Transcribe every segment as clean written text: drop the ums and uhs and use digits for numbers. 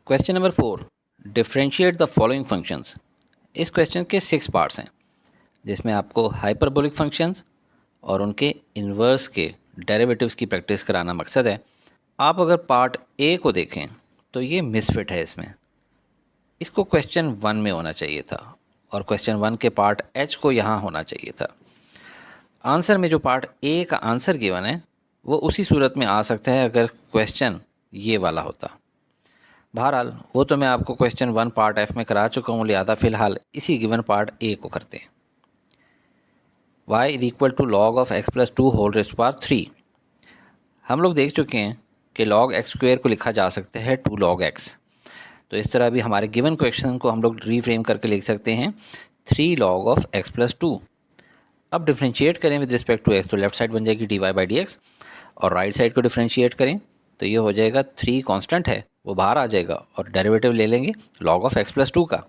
Question number 4, differentiate the following functions. इस question के 6 parts हैं, जिसमें आपको हाइपरबोलिक फंक्शंस और उनके इन्वर्स के डेरिवेटिव्स की प्रैक्टिस कराना मकसद है। आप अगर पार्ट ए को देखें तो ये मिसफिट है। इसको क्वेश्चन 1 में होना चाहिए था और क्वेश्चन 1 के पार्ट एच को यहाँ होना चाहिए था। आंसर में जो पार्ट ए का आंसर गिवन है वो उसी सूरत में आ सकता है अगर क्वेश्चन ये वाला होता। बहरहाल वो तो मैं आपको क्वेश्चन 1 पार्ट एफ में करा चुका हूँ, लिहाजा फ़िलहाल इसी गिवन पार्ट ए को करते हैं। y is equal to log of x plus 2 whole raised to power 3। हम लोग देख चुके हैं कि log x स्क्वेयर को लिखा जा सकता है 2 log x। तो इस तरह भी हमारे गिवन क्वेश्चन को हम लोग रीफ्रेम करके लिख सकते हैं 3 log ऑफ x प्लस 2। अब डिफ्रेंशिएट करें विद रिस्पेक्ट टू x तो लेफ्ट साइड बन जाएगी dy/dx और राइट साइड को डिफ्रेंशिएट करें तो ये हो जाएगा 3 कांस्टेंट है वो बाहर आ जाएगा और डेरिवेटिव ले लेंगे log ऑफ x प्लस 2 का।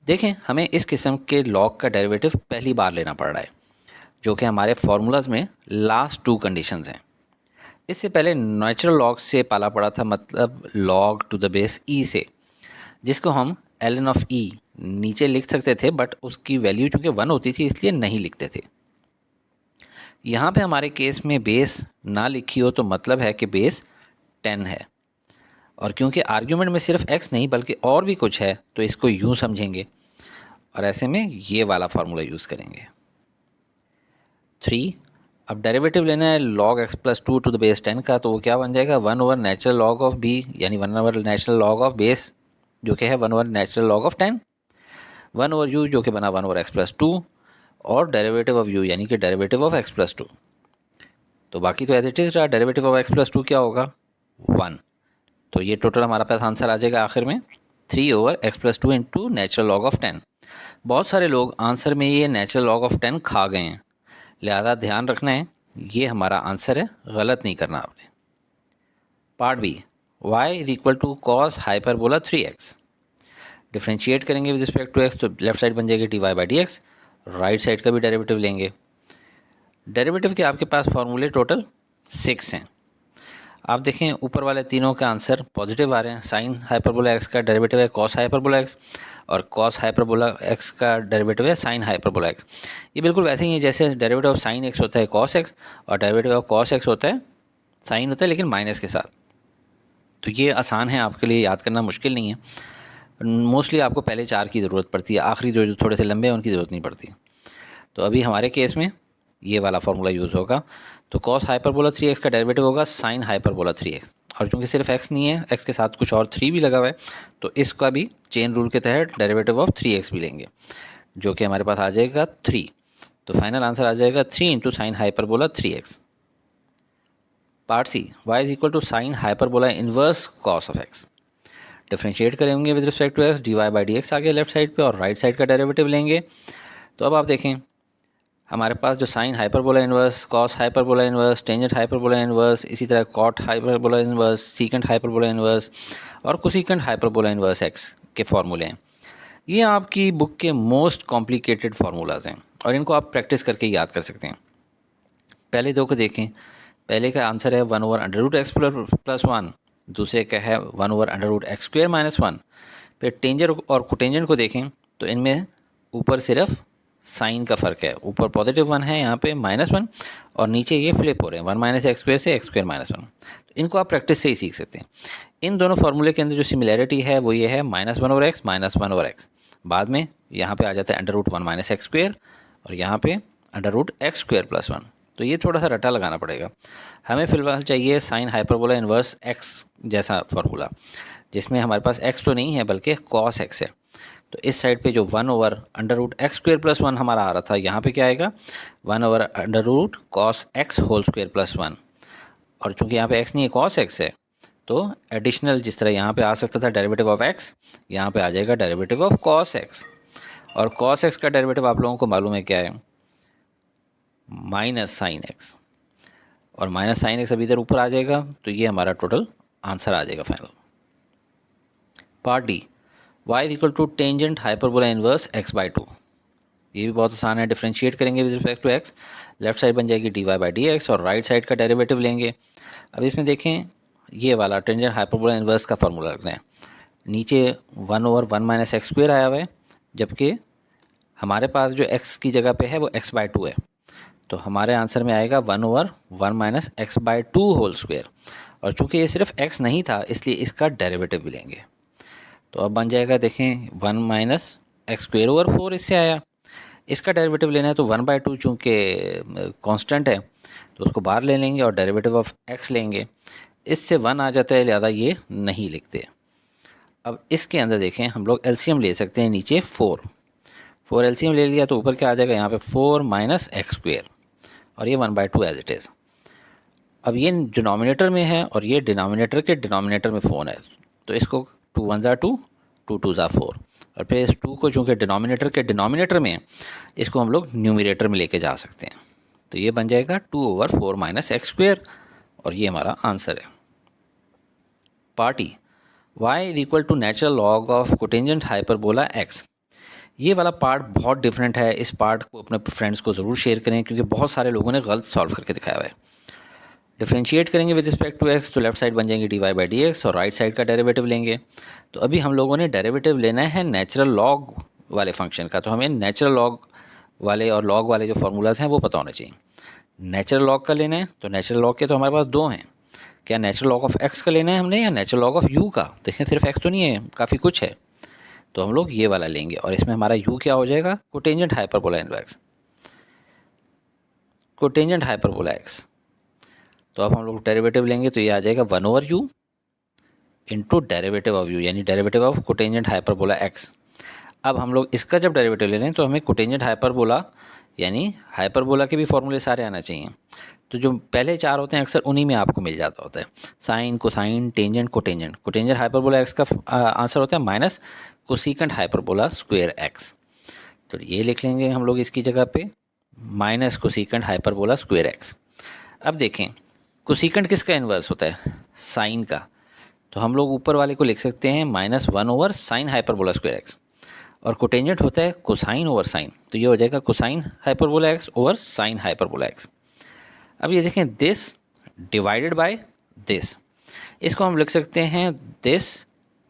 देखें, हमें इस किस्म के log का डेरिवेटिव पहली बार लेना पड़ रहा है, जो कि हमारे फार्मूलाज में लास्ट 2 कंडीशंस हैं। इससे पहले नेचुरल log से पाला पड़ा था, मतलब log to the base e से, जिसको हम ln ऑफ e नीचे लिख सकते थे, बट उसकी वैल्यू चूँकि 1 होती थी इसलिए नहीं लिखते थे। यहाँ पे हमारे केस में बेस ना लिखी हो तो मतलब है कि बेस 10 है, और क्योंकि आर्ग्यूमेंट में सिर्फ x नहीं बल्कि और भी कुछ है तो इसको यूँ समझेंगे और ऐसे में ये वाला फार्मूला यूज़ करेंगे 3। अब डेरिवेटिव लेना है log x plus 2 to the base 10 का, तो वो क्या बन जाएगा 1 over natural log of b, यानी 1 over natural log of base जो कि है 1 over natural log of 10, 1 over u जो कि बना 1 ओवर x प्लस 2 और डेरिवेटिव ऑफ u यानी कि डेरिवेटिव ऑफ x प्लस 2। तो बाकी तो एज इट इज़ रहा, डेरिवेटिव ऑफ x प्लस 2 क्या होगा 1। तो ये टोटल हमारा पास आंसर आ जाएगा आखिर में 3 over x plus 2 into natural log of 10। बहुत सारे लोग आंसर में ये नेचुरल log ऑफ 10 खा गए हैं, लिहाजा ध्यान रखना है ये हमारा आंसर है, गलत नहीं करना आपने। Part B, y is equal to cos hyperbola 3x। Differentiate करेंगे विद रिस्पेक्ट टू x तो लेफ्ट साइड बन जाएगी dy/dx, राइट साइड का भी डेरिवेटिव लेंगे। डेरिवेटिव के आपके पास फार्मूले टोटल 6 हैं। आप देखें ऊपर वाले तीनों का आंसर पॉजिटिव आ रहे हैं। साइन हाइपरबोला x का डेरिवेटिव है कॉस हाइपरबोला x और कॉस हाइपरबोला x का डेरिवेटिव है साइन हाइपरबोला x। ये बिल्कुल वैसे ही है जैसे डेरिवेटिव ऑफ साइन x होता है कॉस x और डेरिवेटिव ऑफ कॉस x होता है साइन होता है लेकिन माइनस के साथ। तो ये आसान है, आपके लिए याद करना मुश्किल नहीं है। मोस्टली आपको पहले 4 की ज़रूरत पड़ती है, आखिरी जो थोड़े से लंबे हैं उनकी ज़रूरत नहीं पड़ती। तो अभी हमारे केस में ये वाला फार्मूला यूज़ होगा। तो कॉस हाइपरबोला 3x का डेरिवेटिव होगा साइन हाइपरबोला 3x, और चूँकि सिर्फ x नहीं है, x के साथ कुछ और 3 भी लगा हुआ है, तो इसका भी चेन रूल के तहत डेरिवेटिव ऑफ 3x भी लेंगे, जो कि हमारे पास आ जाएगा 3। तो फाइनल आंसर आ जाएगा 3 into sine hyperbola 3x। Part C, y is equal to sine hyperbola inverse cos of x। Differentiate करेंगे with respect to x, dy/dx आ गया लेफ्ट साइड पे और राइट साइड का डेरिवेटिव लेंगे। तो अब आप देखें हमारे पास जो sine hyperbola inverse, cos hyperbola inverse, tangent hyperbola inverse, इसी तरह cot hyperbola inverse, secant hyperbola inverse और कोसिकेंट हाइपरबोला इन्वर्स x के फॉर्मूले हैं। ये आपकी बुक के मोस्ट कॉम्प्लिकेटेड फार्मूलाज हैं और इनको आप प्रैक्टिस करके याद कर सकते हैं। पहले दो को देखें, पहले का आंसर है 1 over under root X plus 1, दूसरे का है 1 over under root X square minus 1। फिर टेंजेंट और कोटेंजेंट को देखें तो इनमें ऊपर सिर्फ साइन का फ़र्क है, ऊपर पॉजिटिव 1 है यहाँ पे -1 और नीचे ये फ्लिप हो रहे हैं 1 माइनस एक्स स्क्वेयर से एक्स स्क्वेयर माइनस 1। तो इनको आप प्रैक्टिस से ही सीख सकते हैं। इन दोनों फार्मूले के अंदर जो सिमिलैरिटी है वो ये है -1 over X minus 1 over X, बाद में यहाँ पे आ जाता है under root 1 minus X square और यहाँ पे under root X square plus 1। तो ये थोड़ा सा रट्टा लगाना पड़ेगा। हमें फिलहाल चाहिए साइन हाइपरबोला इन्वर्स एक्स जैसा फार्मूला, जिसमें हमारे पास एक्स तो नहीं है बल्कि कॉस एक्स है। तो इस साइड पे जो 1 over under root X square plus 1 हमारा आ रहा था, यहाँ पे क्या आएगा 1 over under root cos X whole square plus 1। और चूंकि यहाँ पे एक्स नहीं है कॉस एक्स है, तो एडिशनल जिस तरह यहाँ पे आ सकता था डेरिवेटिव ऑफ एक्स, यहाँ पे आ जाएगा डेरिवेटिव ऑफ कॉस एक्स। और कॉस एक्स का डेरिवेटिव आप लोगों को मालूम है क्या है, माइनस साइन एक्स, और माइनस साइन एक्स अभी इधर ऊपर आ जाएगा। तो ये हमारा टोटल आंसर आ जाएगा final. Part D, y is equal to tangent hyperbola inverse x/2। ये भी बहुत आसान है। डिफ्रेंशिएट करेंगे with respect to x, left side बन जाएगी dy/dx और राइट साइड का डेरिवेटिव लेंगे। अब इसमें देखें ये वाला टेंजेंट हाइपरबोला इन्वर्स का फार्मूला रख रहे हैं। नीचे 1/1 माइनस एक्स स्क्वेयर आया हुआ है, जबकि हमारे पास जो x की जगह पे है वो x/2 है, तो हमारे आंसर में आएगा 1/1 माइनस x/2 होल स्क्वेयर। और चूंकि ये सिर्फ x नहीं था इसलिए इसका डेरिवेटिव भी लेंगे, तो अब बन जाएगा, देखें 1 माइनस एक्स स्क्वेयर ओवर 4 इससे आया। इसका डेरिवेटिव लेना है तो 1/2 चूँकि कांस्टेंट है तो उसको बाहर ले लेंगे और डेरिवेटिव ऑफ x लेंगे। इससे 1 आ जाता है, लिहाजा ये नहीं लिखते। अब इसके अंदर देखें हम लोग एलसीएम ले सकते हैं, नीचे 4 एलसीएम ले लिया तो ऊपर क्या आ जाएगा, यहाँ पे 4 माइनस एक्स स्क्वेयर और ये 1/2 एज इट इज़। अब ये डिनोमिनेटर में है और ये डिनोमिनेटर के डिनोमिनेटर में 4 है, तो इसको 2 1 ज़ा 2, 2 2 ज़ा 4, और फिर इस 2 को चूँकि डिनोमिनेटर के डिनोमिनेटर में है इसको हम लोग न्यूमरेटर में लेके जा सकते हैं, तो ये बन जाएगा 2/4 माइनस एक्स स्क्वेयर, और ये हमारा आंसर है। Part E, y is equal to natural log of cotangent hyperbola x। ये वाला पार्ट बहुत डिफरेंट है, इस पार्ट को अपने फ्रेंड्स को ज़रूर शेयर करें क्योंकि बहुत सारे लोगों ने गलत सॉल्व करके दिखाया हुआ है। डिफ्रेंशिएट करेंगे विद रिस्पेक्ट टू x तो लेफ्ट साइड बन जाएंगे dy/dx और राइट साइड का डेरिवेटिव लेंगे। तो अभी हम लोगों ने डेरिवेटिव लेना है नेचुरल लॉग वाले फंक्शन का, तो हमें नेचुरल लॉग वाले और लॉग वाले जो फार्मूलाज हैं वो पता होना चाहिए। नेचुरल लॉग का लेना है तो नेचुरल लॉग के तो हमारे पास दो हैं, क्या नेचुरल लॉग ऑफ x का लेना है हमने या नेचुरल लॉग ऑफ u का। देखें सिर्फ x तो नहीं है, काफ़ी कुछ है, तो हम लोग ये वाला लेंगे और इसमें हमारा u क्या हो जाएगा, cotangent hyperbola inverse, cotangent hyperbola x। तो अब हम लोग डेरिवेटिव लेंगे तो ये आ जाएगा 1/u into derivative of u, यानी derivative of cotangent hyperbola x। अब हम लोग इसका जब डेरिवेटिव ले रहे हैं तो हमें कोटेंजेंट हाइपरबोला यानी हाइपरबोला के भी फॉर्मूले सारे आना चाहिए। तो जो पहले चार होते हैं अक्सर उन्हीं में आपको मिल जाता होता है, sine, cosine, tangent, cotangent. Cotangent hyperbola x का आंसर होता है minus cosecant hyperbola square x। तो ये लिख लेंगे हम लोग इसकी जगह पे minus cosecant hyperbola square x। अब देखें कोसिकेंट किसका इन्वर्स होता है, साइन का, तो हम लोग ऊपर वाले को लिख सकते हैं -1 साइन हाइपरबोला स्क्वायर x, और कोटेंजेंट होता है कोसाइन ओवर साइन, तो ये हो जाएगा cosine hyperbola x over sine hyperbola x। अब ये देखें दिस डिवाइडेड बाय दिस, इसको हम लिख सकते हैं दिस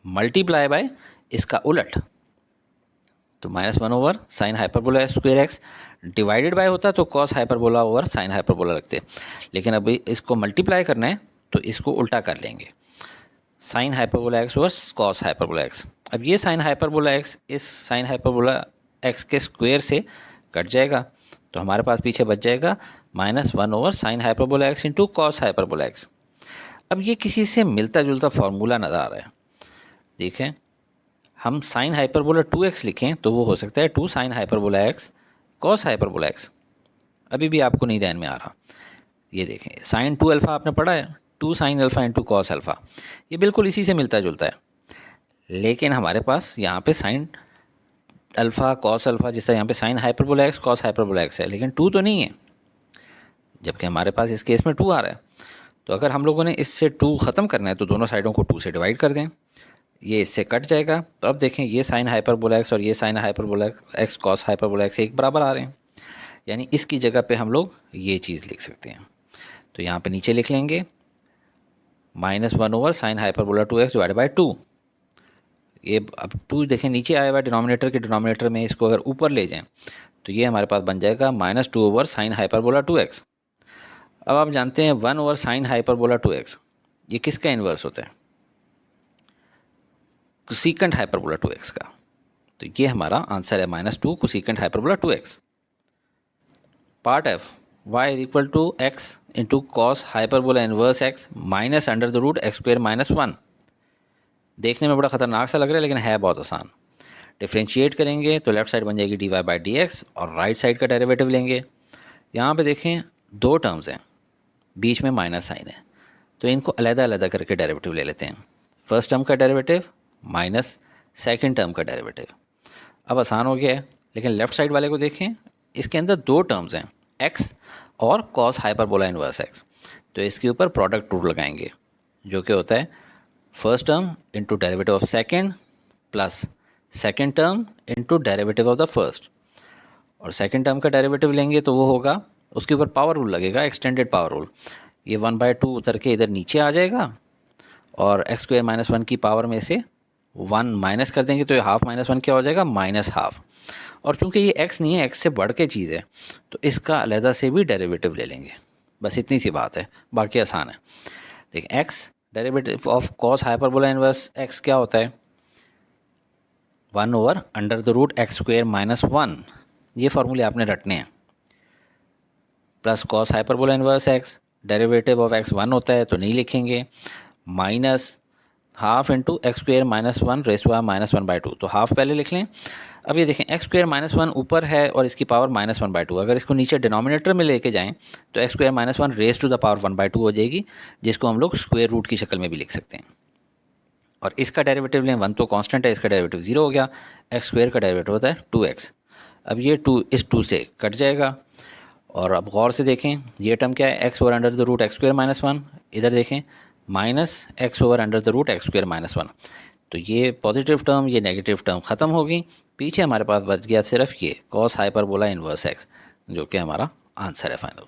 मल्टीप्लाई बाय इसका उलट, तो -1 sine hyperbola square x divided by होता तो cos hyperbola over sine hyperbola रखते, लेकिन अभी इसको मल्टीप्लाई करना है तो इसको उल्टा कर लेंगे, sine hyperbola x over cos hyperbola x। अब ये साइन हाइपरबोला x इस साइन हाइपरबोला x के स्क्वायर से कट जाएगा, तो हमारे पास पीछे बच जाएगा -1 sine hyperbola x into cos hyperbola x। अब ये किसी से मिलता जुलता फार्मूला नज़र आ रहा है, देखें हम साइन हाइपरबोला 2x लिखें तो वो हो सकता है 2 sine hyperbola x cos hyperbola x। अभी भी आपको नहीं ध्यान में आ रहा, ये देखें साइन 2 अल्फ़ा आपने पढ़ा है, 2 sine alpha into cos alpha, ये बिल्कुल इसी से मिलता जुलता है, लेकिन हमारे पास यहाँ पे साइन अल्फ़ा कॉस अल्फ़ा, जिस तरह यहाँ पे sine hyperbola x cos hyperbola x है, लेकिन 2 तो नहीं है, जबकि हमारे पास इस केस में 2 आ रहा है। तो अगर हम लोगों ने इससे 2 ख़त्म करना है तो दोनों साइडों को 2 से डिवाइड कर दें, ये इससे कट जाएगा। तो अब देखें ये साइन हाइपरबोला x और ये sine hyperbola x cos hyperbola x एक बराबर आ रहे हैं, यानी इसकी जगह पे हम लोग ये चीज़ लिख सकते हैं। तो यहाँ पे नीचे लिख लेंगे -1 sine hyperbola 2x divide by 2। ये अब 2 देखें नीचे आया हुआ डिनोमिनेटर के डिनोमिनेटर में, इसको अगर ऊपर ले जाएं तो ये हमारे पास बन जाएगा -2 साइन हाइपरबोला 2x। अब आप जानते हैं 1 साइन हाइपरबोला 2x ये किसका इन्वर्स होता है, कोसिकेंट हाइपरबोला 2x का, तो ये हमारा आंसर है -2 cosecant hyperbola 2x। Part F, y is equal to x into cos hyperbola inverse x minus under the root x square -1। देखने में बड़ा ख़तरनाक सा लग रहा है लेकिन है बहुत आसान। डिफ्रेंशिएट करेंगे तो लेफ्ट साइड बन जाएगी dy/dx और राइट साइड का डेरिवेटिव लेंगे। यहाँ पे देखें दो टर्म्स हैं, बीच में माइनस साइन है, तो इनको अलग-अलग करके डेरिवेटिव ले लेते हैं। फर्स्ट टर्म का डेरिवेटिव माइनस सेकंड टर्म का डेरिवेटिव। अब आसान हो गया है, लेकिन लेफ़्ट साइड वाले को देखें, इसके अंदर दो टर्म्स हैं x और कॉस हाइपरबोला इन्वर्स x, तो इसके ऊपर प्रोडक्ट रूल लगाएंगे जो कि होता है first term into derivative of second plus second term into derivative of the first, और सेकंड टर्म का डेरिवेटिव लेंगे तो वो होगा, उसके ऊपर पावर रूल लगेगा, एक्सटेंडेड पावर रूल। ये 1/2 उतर के इधर नीचे आ जाएगा और एक्स स्क्वायर माइनस वन की पावर में से 1 माइनस कर देंगे तो ये हाफ माइनस वन क्या हो जाएगा, माइनस हाफ। और चूंकि ये x नहीं है, x से बढ़ के चीज़ है, तो इसका अलहदा से भी डेरिवेटिव ले लेंगे। बस इतनी सी बात है, बाकी आसान है। देखिए x derivative of cos hyperbola inverse x क्या होता है, 1 over under the root x square minus 1, ये फार्मूले आपने रटने हैं। Plus cos hyperbola inverse x, derivative of x 1 होता है तो नहीं लिखेंगे, minus half into x square minus one raise to minus one by two, तो हाफ पहले लिख लें। अब ये देखें एक्स स्क्वायर माइनस वन ऊपर है और इसकी power minus one by two, अगर इसको नीचे डिनोमिनेटर में लेके जाएं तो x square minus one raise to the power one by two हो जाएगी, जिसको हम लोग स्क्वायर रूट की शक्ल में भी लिख सकते हैं। और इसका डेरिवेटिव लें, वन तो कांस्टेंट है, इसका डेरिवेटिव 0 हो गया, एक्स स्क्वायर का डेरिवेटिव होता है 2x। अब ये 2 इस 2 से कट जाएगा। और अब गौर से देखें, ये टर्म क्या है, x over under the root x square minus one, इधर देखें minus x over under the root x square minus one, तो ये पॉजिटिव टर्म, ये नेगेटिव टर्म ख़त्म होगी। पीछे हमारे पास बच गया सिर्फ ये कॉस हाइपरबोला इनवर्स एक्स, जो कि हमारा आंसर है final.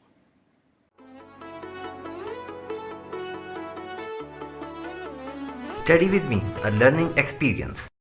Study with me, a learning experience.